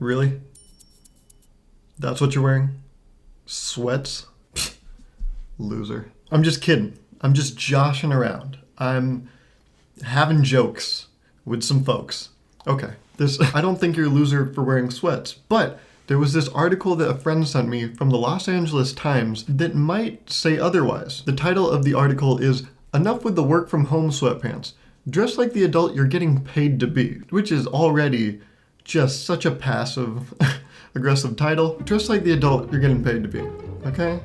Really? That's what you're wearing? Sweats? Loser. I'm just kidding. I'm just joshing around. I'm having jokes with some folks. Okay, I don't think you're a loser for wearing sweats, but there was this article that a friend sent me from the Los Angeles Times that might say otherwise. The title of the article is "Enough with the Work from Home Sweatpants. Dress like the adult you're getting paid to be," which is already just such a passive aggressive title. Dress like the adult you're getting paid to be, okay?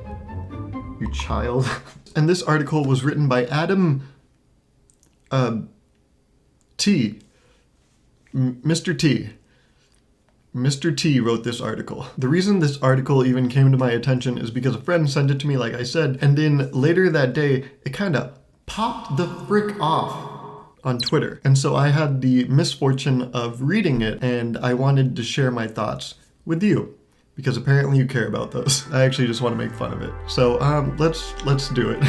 You child. And this article was written by Adam T. Mr. T. Mr. T wrote this article. The reason this article even came to my attention is because a friend sent it to me, like I said, and then later that day, it kind of popped the frick off on Twitter. And so I had the misfortune of reading it, and I wanted to share my thoughts with you, because apparently you care about those. I actually just want to make fun of it. So let's do it.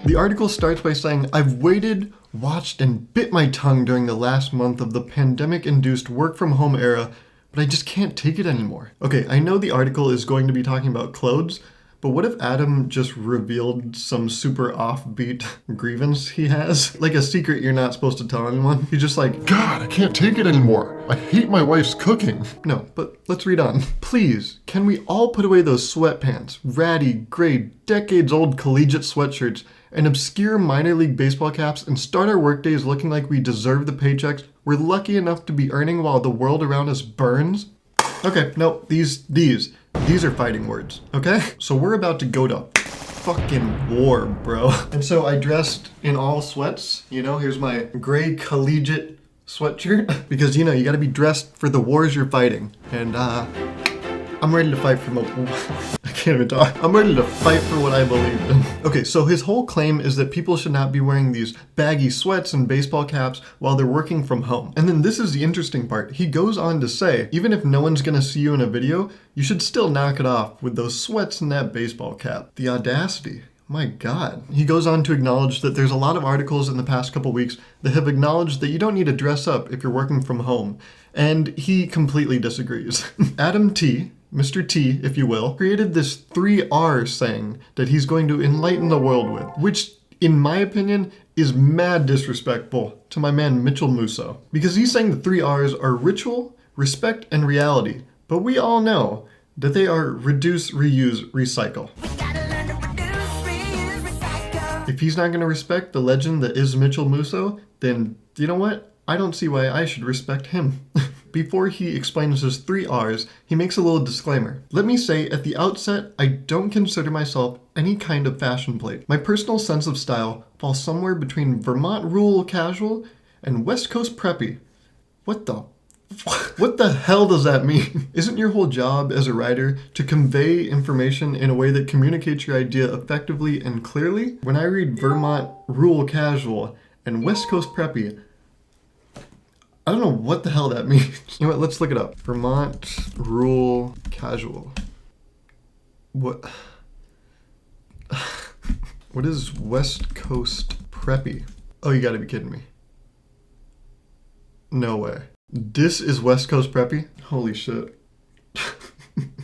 The article starts by saying, "I've waited, watched, and bit my tongue during the last month of the pandemic-induced work-from-home era, but I just can't take it anymore." Okay, I know the article is going to be talking about clothes, but what if Adam just revealed some super offbeat grievance he has? Like a secret you're not supposed to tell anyone? He's just like, "God, I can't take it anymore. I hate my wife's cooking." No, but let's read on. "Please, can we all put away those sweatpants, ratty, gray, decades-old collegiate sweatshirts, and obscure minor league baseball caps and start our workdays looking like we deserve the paychecks we're lucky enough to be earning while the world around us burns?" Okay, no, these are fighting words, okay? So we're about to go to fucking war, bro. And so I dressed in all sweats, here's my gray collegiate sweatshirt, because you gotta be dressed for the wars you're fighting. And I'm ready to fight for I can't even talk. I'm ready to fight for what I believe in. Okay, so his whole claim is that people should not be wearing these baggy sweats and baseball caps while they're working from home. And then this is the interesting part. He goes on to say, even if no one's gonna see you in a video, you should still knock it off with those sweats and that baseball cap. The audacity. My God. He goes on to acknowledge that there's a lot of articles in the past couple weeks that have acknowledged that you don't need to dress up if you're working from home. And he completely disagrees. Adam T., Mr. T, if you will, created this 3R saying that he's going to enlighten the world with, which, in my opinion, is mad disrespectful to my man Mitchell Musso. Because he's saying the 3Rs are ritual, respect, and reality. But we all know that they are reduce, reuse, recycle. If he's not going to respect the legend that is Mitchell Musso, then you know what? I don't see why I should respect him. Before he explains his 3Rs, he makes a little disclaimer. "Let me say at the outset, I don't consider myself any kind of fashion plate. My personal sense of style falls somewhere between Vermont rural casual and West Coast preppy." What the hell does that mean? Isn't your whole job as a writer to convey information in a way that communicates your idea effectively and clearly? When I read Vermont rural casual and West Coast preppy, I don't know what the hell that means. You know what, let's look it up. Vermont rural casual. What is West Coast preppy? Oh, you gotta be kidding me. No way. This is West Coast preppy? Holy shit.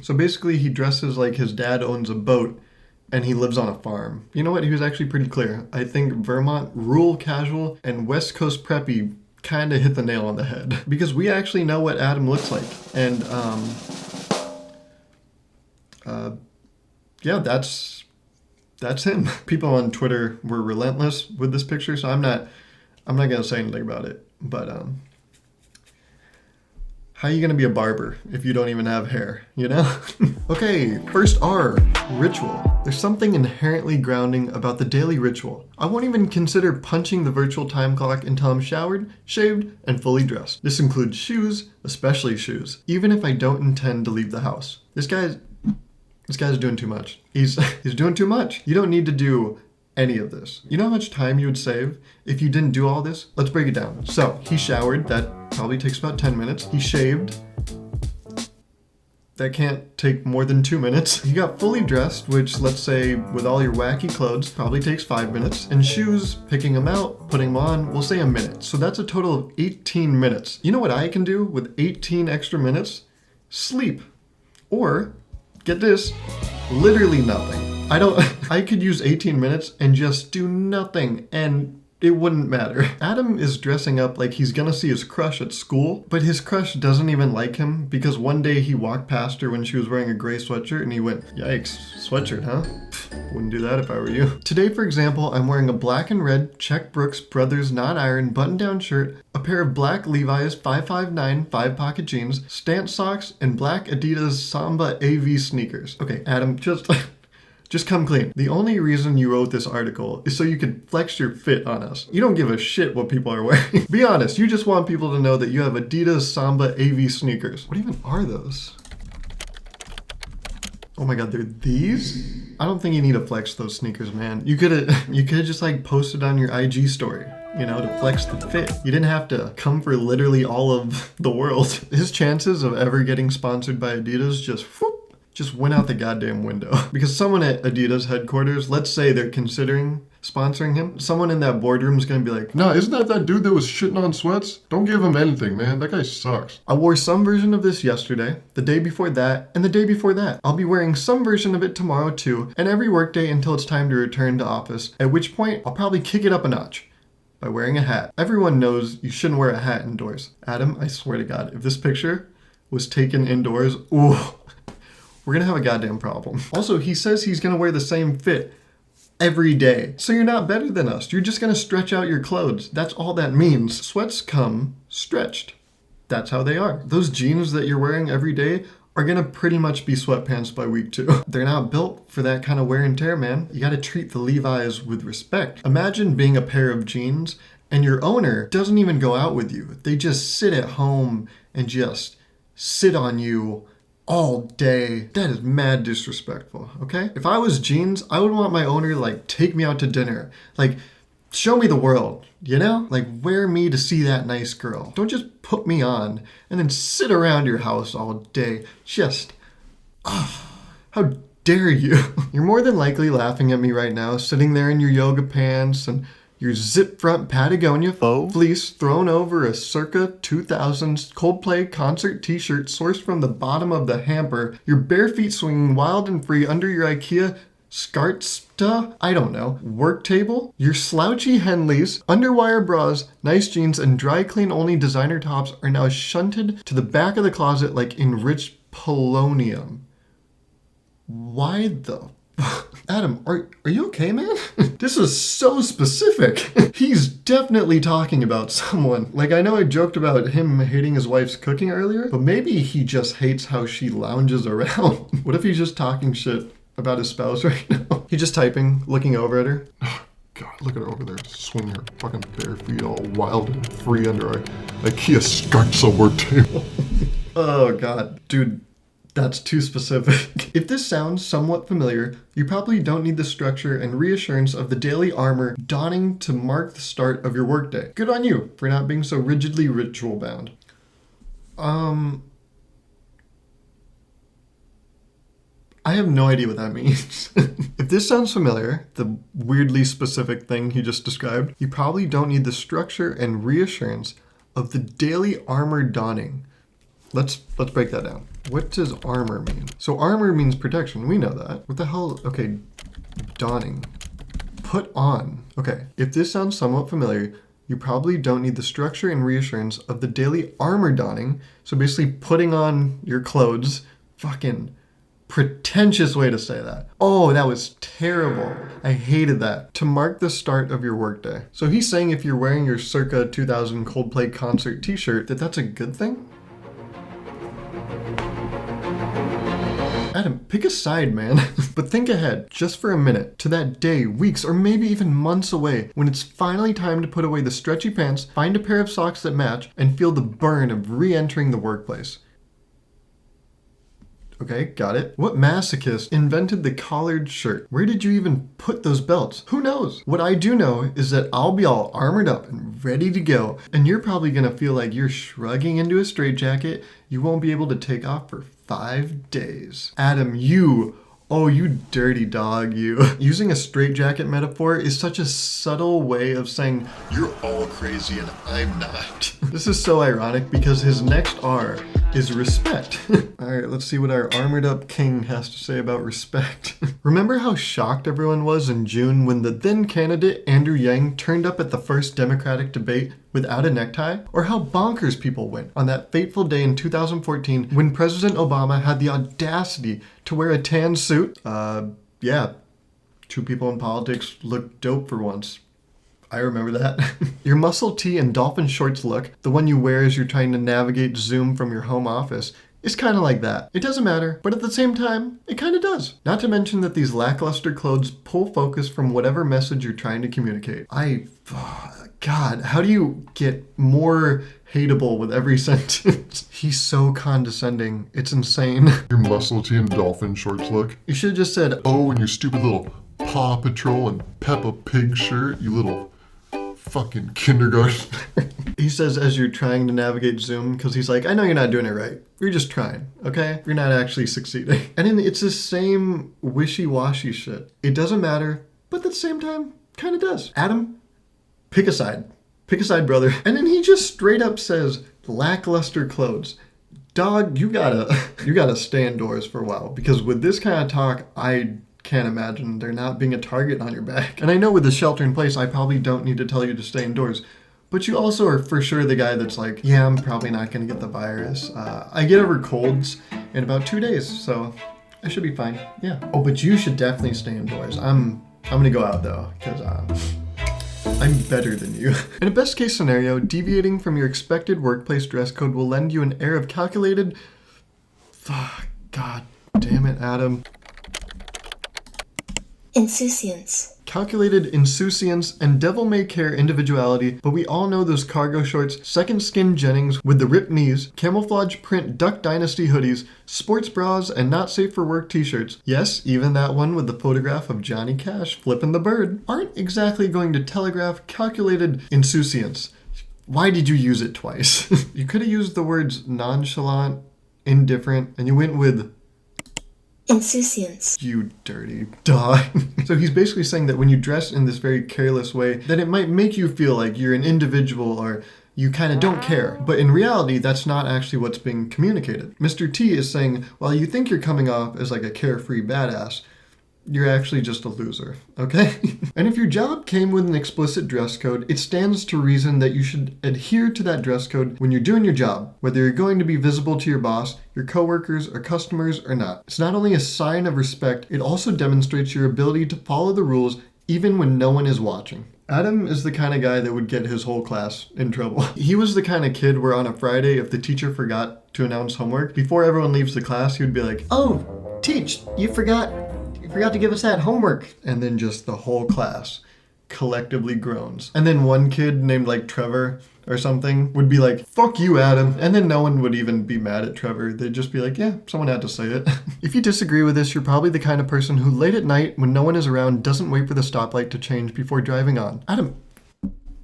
So basically he dresses like his dad owns a boat and he lives on a farm. You know what, he was actually pretty clear. I think Vermont rural casual and West Coast preppy kind of hit the nail on the head, because we actually know what Adam looks like. And yeah, that's him. People on Twitter were relentless with this picture, so I'm not gonna say anything about it. But how are you gonna be a barber if you don't even have hair, Okay, first R, ritual. There's something inherently grounding about the daily ritual. I won't even consider punching the virtual time clock until I'm showered, shaved, and fully dressed. This includes shoes, especially shoes, even if I don't intend to leave the house. This guy's doing too much. He's doing too much. You don't need to do any of this. You know how much time you would save if you didn't do all this? Let's break it down. So he showered, that probably takes about 10 minutes. He shaved, that can't take more than 2 minutes. You got fully dressed, which let's say with all your wacky clothes probably takes 5 minutes. And shoes, picking them out, putting them on, we'll say a minute. So that's a total of 18 minutes. You know what I can do with 18 extra minutes? Sleep. Or, get this, literally nothing. I could use 18 minutes and just do nothing and it wouldn't matter. Adam is dressing up like he's gonna see his crush at school, but his crush doesn't even like him because one day he walked past her when she was wearing a gray sweatshirt and he went, "Yikes, sweatshirt, huh? Wouldn't do that if I were you." Today, for example, I'm wearing a black and red Czech Brooks Brothers not iron button-down shirt, a pair of black Levi's 559 5-pocket jeans, stance socks, and black Adidas Samba AV sneakers. Okay, Adam, just come clean. The only reason you wrote this article is so you could flex your fit on us. You don't give a shit what people are wearing. Be honest, you just want people to know that you have Adidas Samba AV sneakers. What even are those? Oh my god, they're these? I don't think you need to flex those sneakers, man. You could've just like posted on your IG story, you know, to flex the fit. You didn't have to come for literally all of the world. His chances of ever getting sponsored by Adidas just went out the goddamn window. Because someone at Adidas headquarters, let's say they're considering sponsoring him, someone in that boardroom is gonna be like, Nah, isn't that dude that was shitting on Sweats? Don't give him anything, man. That guy sucks. I wore some version of this yesterday, the day before that, and the day before that. I'll be wearing some version of it tomorrow too, and every workday until it's time to return to office, at which point I'll probably kick it up a notch by wearing a hat. Everyone knows you shouldn't wear a hat indoors. Adam, I swear to God, if this picture was taken indoors, ooh, we're gonna have a goddamn problem. Also, he says he's gonna wear the same fit every day. So you're not better than us. You're just gonna stretch out your clothes. That's all that means. Sweats come stretched. That's how they are. Those jeans that you're wearing every day are gonna pretty much be sweatpants by week 2. They're not built for that kind of wear and tear, man. You gotta treat the Levi's with respect. Imagine being a pair of jeans and your owner doesn't even go out with you. They just sit at home and just sit on you all day. That is mad disrespectful, okay? If I was jeans, I would want my owner to like take me out to dinner. Like, show me the world, you know? Like, wear me to see that nice girl. Don't just put me on and then sit around your house all day. Just, how dare you? You're more than likely laughing at me right now, sitting there in your yoga pants and your zip front Patagonia fleece thrown over a circa 2000s Coldplay concert t-shirt sourced from the bottom of the hamper, your bare feet swinging wild and free under your IKEA Skartsta, I don't know, work table, your slouchy Henleys, underwire bras, nice jeans, and dry clean only designer tops are now shunted to the back of the closet like enriched polonium. Why the Adam, are you okay, man? This is so specific. He's definitely talking about someone. Like, I know I joked about him hating his wife's cooking earlier, but maybe he just hates how she lounges around. What if he's just talking shit about his spouse right now? He's just typing, looking over at her. God, look at her over there swinging her fucking bare feet all wild and free under a IKEA Skartsa work table. Oh, God. Dude. That's too specific. If this sounds somewhat familiar, you probably don't need the structure and reassurance of the daily armor donning to mark the start of your workday. Good on you for not being so rigidly ritual bound. I have no idea what that means. If this sounds familiar, the weirdly specific thing he just described, you probably don't need the structure and reassurance of the daily armor donning. Let's break that down. What does armor mean? So armor means protection. We know that. What the hell? Okay, donning. Put on. Okay, if this sounds somewhat familiar, you probably don't need the structure and reassurance of the daily armor donning. So basically putting on your clothes. Fucking pretentious way to say that. Oh, that was terrible. I hated that. To mark the start of your workday. So he's saying if you're wearing your circa 2000 Coldplay concert t-shirt, that's a good thing? Adam, pick a side, man. But think ahead, just for a minute, to that day, weeks, or maybe even months away, when it's finally time to put away the stretchy pants, find a pair of socks that match, and feel the burn of re-entering the workplace. Okay, got it. What masochist invented the collared shirt? Where did you even put those belts? Who knows? What I do know is that I'll be all armored up and ready to go, and you're probably gonna feel like you're shrugging into a straitjacket you won't be able to take off for 5 days. Adam, oh, you dirty dog, you. Using a straitjacket metaphor is such a subtle way of saying, you're all crazy and I'm not. This is so ironic because his next R is respect. All right, let's see what our armored up king has to say about respect. Remember how shocked everyone was in June when the then candidate Andrew Yang turned up at the first Democratic debate without a necktie? Or how bonkers people went on that fateful day in 2014 when President Obama had the audacity to wear a tan suit? Yeah, two people in politics look dope for once. I remember that. Your muscle tee and dolphin shorts look, the one you wear as you're trying to navigate Zoom from your home office, is kind of like that. It doesn't matter, but at the same time, it kind of does. Not to mention that these lackluster clothes pull focus from whatever message you're trying to communicate. God, how do you get more hateable with every sentence? He's so condescending. It's insane. Your muscle tee and dolphin shorts look. You should have just said, Oh, and your stupid little Paw Patrol and Peppa Pig shirt, you little fucking kindergarten. He says as you're trying to navigate Zoom, because he's like, I know you're not doing it right. You're just trying, okay? You're not actually succeeding. And then it's the same wishy-washy shit. It doesn't matter, but at the same time, kind of does. Adam, pick a side. Pick a side, brother. And then he just straight up says, lackluster clothes. Dog, you gotta stay indoors for a while, because with this kind of talk, I can't imagine there not being a target on your back. And I know with the shelter in place, I probably don't need to tell you to stay indoors. But you also are for sure the guy that's like, yeah, I'm probably not going to get the virus. I get over colds in about 2 days, so I should be fine. Yeah. Oh, but you should definitely stay indoors. I'm going to go out though, because I'm better than you. In a best case scenario, deviating from your expected workplace dress code will lend you an air of calculated... God damn it, Adam. Insouciance. Calculated insouciance and devil-may-care individuality, but we all know those cargo shorts, second skin Jennings with the ripped knees, camouflage print Duck Dynasty hoodies, sports bras, and not safe for work t-shirts. Yes, even that one with the photograph of Johnny Cash flipping the bird, aren't exactly going to telegraph calculated insouciance. Why did you use it twice? You could have used the words nonchalant, indifferent, and you went with insouciance. You dirty dog. So he's basically saying that when you dress in this very careless way, that it might make you feel like you're an individual or you kind of don't care. But in reality, that's not actually what's being communicated. Mr. T is saying, while you think you're coming off as like a carefree badass, you're actually just a loser, okay? And if your job came with an explicit dress code, it stands to reason that you should adhere to that dress code when you're doing your job, whether you're going to be visible to your boss, your coworkers, or customers or not. It's not only a sign of respect, it also demonstrates your ability to follow the rules even when no one is watching. Adam is the kind of guy that would get his whole class in trouble. He was the kind of kid where on a Friday, if the teacher forgot to announce homework, before everyone leaves the class, he would be like, "Oh, teach, you forgot to give us that homework." And then just the whole class collectively groans. And then one kid named like Trevor or something would be like, "Fuck you, Adam." And then no one would even be mad at Trevor. They'd just be like, yeah, someone had to say it. If you disagree with this, you're probably the kind of person who late at night when no one is around doesn't wait for the stoplight to change before driving on. Adam,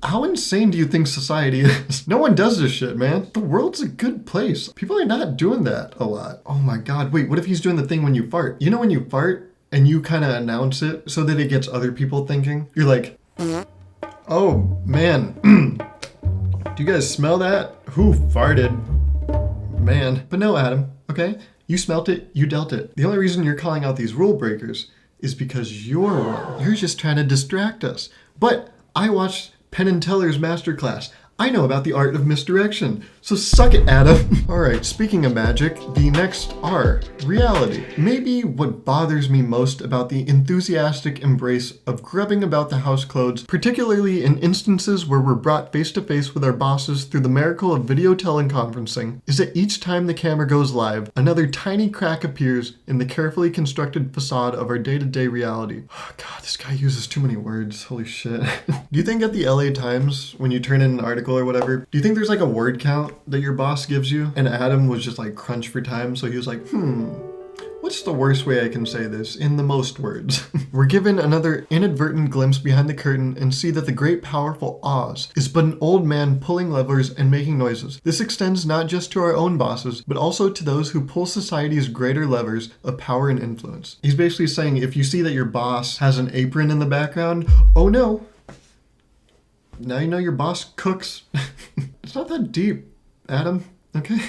how insane do you think society is? No one does this shit, man. The world's a good place. People are not doing that a lot. Oh my God, wait, what if he's doing the thing when you fart? You know when you fart and you kind of announce it so that it gets other people thinking? You're like, oh man, do you guys smell that? Who farted? Man. But no, Adam, okay? You smelt it, you dealt it. The only reason you're calling out these rule breakers is because you're one. You're just trying to distract us. But I watched Penn and Teller's masterclass. I know about the art of misdirection, so suck it, Adam. All right, speaking of magic, the next R, reality. Maybe what bothers me most about the enthusiastic embrace of grubbing about the house clothes, particularly in instances where we're brought face to face with our bosses through the miracle of video teleconferencing, is that each time the camera goes live, another tiny crack appears in the carefully constructed facade of our day-to-day reality. Oh God, this guy uses too many words, holy shit. Do you think at the LA Times, when you turn in an article or whatever, do you think there's like a word count that your boss gives you? And Adam was just like crunched for time, so he was like, What's the worst way I can say this in the most words? We're given another inadvertent glimpse behind the curtain and see that the great powerful Oz is but an old man pulling levers and making noises. This extends not just to our own bosses, but also to those who pull society's greater levers of power and influence. He's basically saying if you see that your boss has an apron in the background, oh no. Now you know your boss cooks. It's not that deep, Adam. Okay.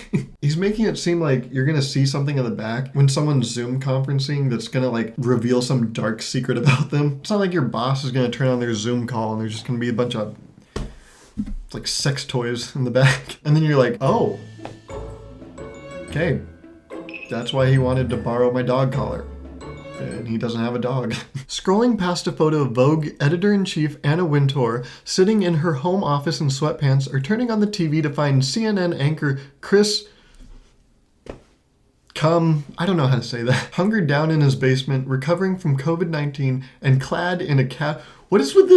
He's making it seem like you're gonna see something in the back when someone's Zoom conferencing that's gonna like reveal some dark secret about them. It's not like your boss is gonna turn on their Zoom call and there's just gonna be a bunch of like sex toys in the back. And then you're like, oh, okay. That's why he wanted to borrow my dog collar. And he doesn't have a dog. Scrolling past a photo of Vogue editor-in-chief Anna Wintour sitting in her home office in sweatpants or turning on the TV to find CNN anchor Chris I don't know how to say that, hungered down in his basement, recovering from COVID-19 and clad in a What is with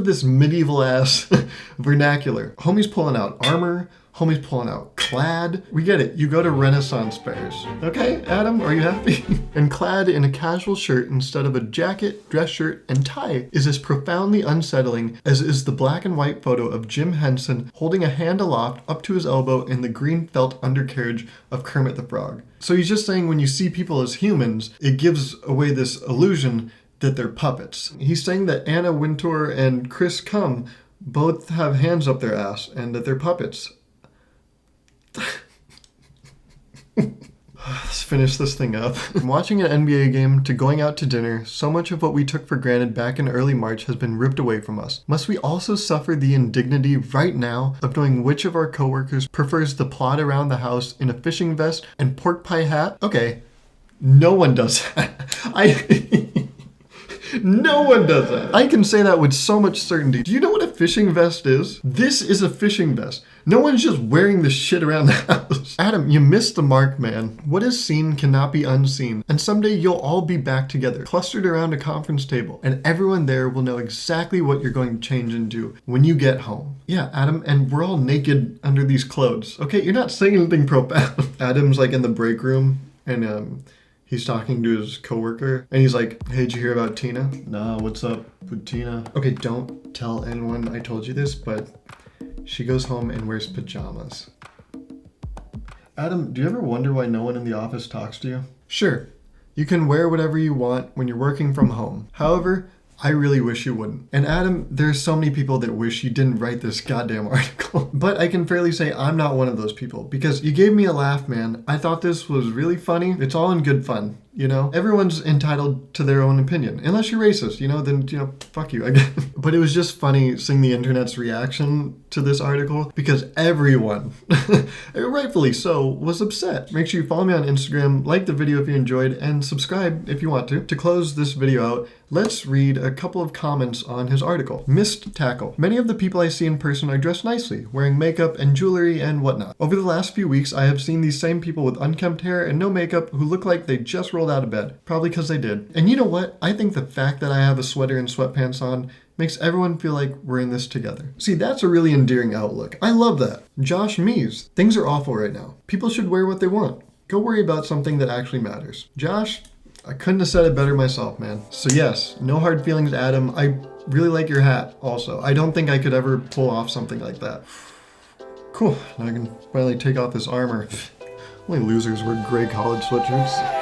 this medieval ass vernacular? Homie's pulling out armor. Homie's pulling out clad. We get it. You go to Renaissance fairs. Okay, Adam, are you happy? And clad in a casual shirt instead of a jacket, dress shirt, and tie is as profoundly unsettling as is the black and white photo of Jim Henson holding a hand aloft up to his elbow in the green felt undercarriage of Kermit the Frog. So he's just saying when you see people as humans, it gives away this illusion that they're puppets. He's saying that Anna Wintour and Chris both have hands up their ass and that they're puppets. Let's finish this thing up. From watching an NBA game to going out to dinner, so much of what we took for granted back in early March has been ripped away from us. Must we also suffer the indignity right now of knowing which of our coworkers prefers to plod around the house in a fishing vest and pork pie hat? Okay, no one does that. No one does that. I can say that with so much certainty. Do you know what a fishing vest is? This is a fishing vest. No one's just wearing this shit around the house. Adam, you missed the mark, man. What is seen cannot be unseen. And someday you'll all be back together, clustered around a conference table, and everyone there will know exactly what you're going to change into when you get home. Yeah, Adam, and we're all naked under these clothes. Okay, you're not saying anything profound. Adam's like in the break room, and he's talking to his coworker, and he's like, hey, did you hear about Tina? Nah, what's up with Tina? Okay, don't tell anyone I told you this, but she goes home and wears pajamas. Adam, do you ever wonder why no one in the office talks to you? Sure, you can wear whatever you want when you're working from home. However, I really wish you wouldn't. And Adam, there's so many people that wish you didn't write this goddamn article. But I can fairly say I'm not one of those people because you gave me a laugh, man. I thought this was really funny. It's all in good fun, you know? Everyone's entitled to their own opinion. Unless you're racist, then, fuck you, I guess. But it was just funny seeing the internet's reaction to this article because everyone, rightfully so, was upset. Make sure you follow me on Instagram, like the video if you enjoyed, and subscribe if you want to. To close this video out, let's read a couple of comments on his article. Missed tackle. Many of the people I see in person are dressed nicely, wearing makeup and jewelry and whatnot. Over the last few weeks, I have seen these same people with unkempt hair and no makeup who look like they just rolled out of bed. Probably because they did. And you know what? I think the fact that I have a sweater and sweatpants on makes everyone feel like we're in this together. See, that's a really endearing outlook. I love that. Josh Mees. Things are awful right now. People should wear what they want. Go worry about something that actually matters. Josh, I couldn't have said it better myself, man. So yes, no hard feelings, Adam. I really like your hat also. I don't think I could ever pull off something like that. Cool, now I can finally take off this armor. Only losers wear gray college sweatshirts.